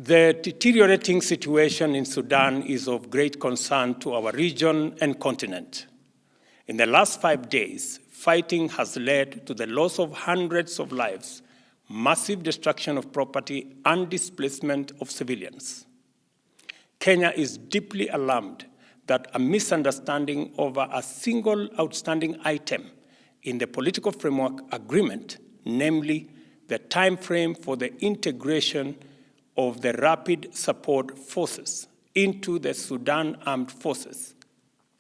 The deteriorating situation in Sudan is of great concern to our region and continent. In the last 5 days, fighting has led to the loss of hundreds of lives, massive destruction of property, and displacement of civilians. Kenya is deeply alarmed that a misunderstanding over a single outstanding item in the political framework agreement, namely the time frame for the integration of the rapid support forces into the Sudan armed forces,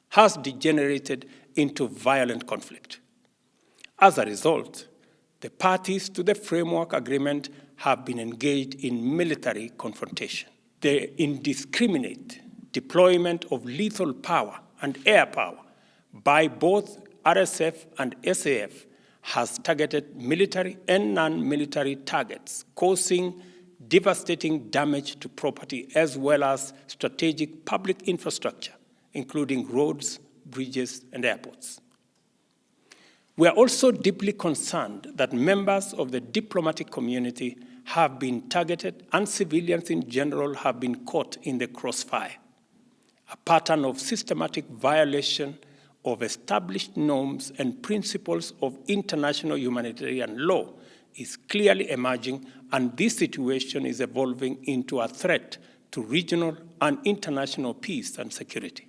has degenerated into violent conflict. As a result, the parties to the framework agreement have been engaged in military confrontation. The indiscriminate deployment of lethal power and air power by both RSF and SAF has targeted military and non-military targets, causing devastating damage to property as well as strategic public infrastructure, including roads, bridges, and airports. We are also deeply concerned that members of the diplomatic community have been targeted and civilians in general have been caught in the crossfire. A pattern of systematic violation of established norms and principles of international humanitarian law is clearly emerging, and this situation is evolving into a threat to regional and international peace and security.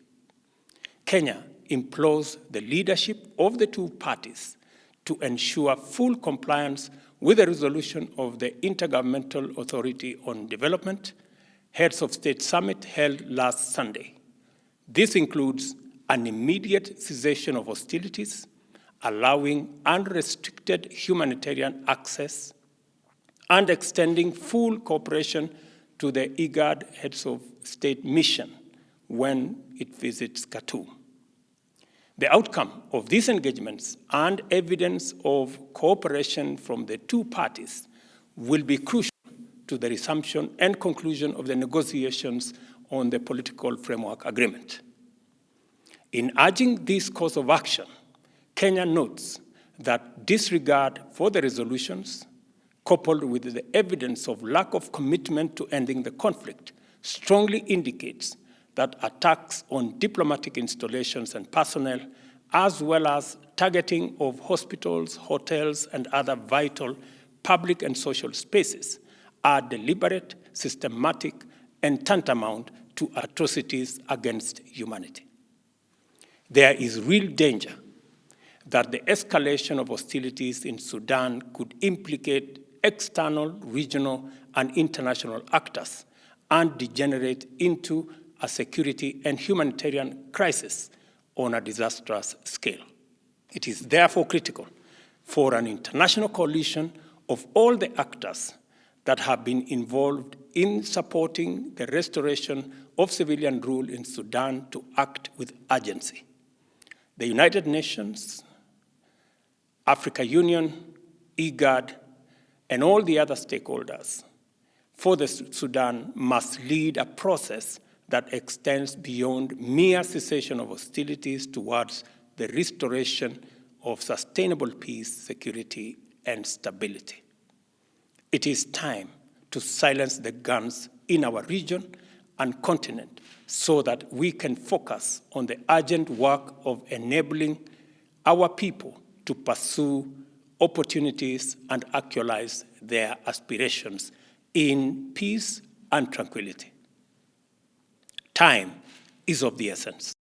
Kenya implores the leadership of the two parties to ensure full compliance with the resolution of the Intergovernmental Authority on Development Heads of State Summit held last Sunday. This includes an immediate cessation of hostilities, allowing unrestricted humanitarian access, and extending full cooperation to the IGAD Heads of State mission when it visits Khartoum. The outcome of these engagements and evidence of cooperation from the two parties will be crucial to the resumption and conclusion of the negotiations on the political framework agreement. In urging this course of action, Kenya notes that disregard for the resolutions, coupled with the evidence of lack of commitment to ending the conflict, strongly indicates that attacks on diplomatic installations and personnel, as well as targeting of hospitals, hotels, and other vital public and social spaces, are deliberate, systematic, and tantamount to atrocities against humanity. There is real danger that the escalation of hostilities in Sudan could implicate external, regional, and international actors and degenerate into a security and humanitarian crisis on a disastrous scale. It is therefore critical for an international coalition of all the actors that have been involved in supporting the restoration of civilian rule in Sudan to act with urgency. The United Nations, Africa Union, IGAD, and all the other stakeholders for the Sudan must lead a process that extends beyond mere cessation of hostilities towards the restoration of sustainable peace, security, and stability. It is time to silence the guns in our region and continent so that we can focus on the urgent work of enabling our people to pursue opportunities and actualize their aspirations in peace and tranquility. Time is of the essence.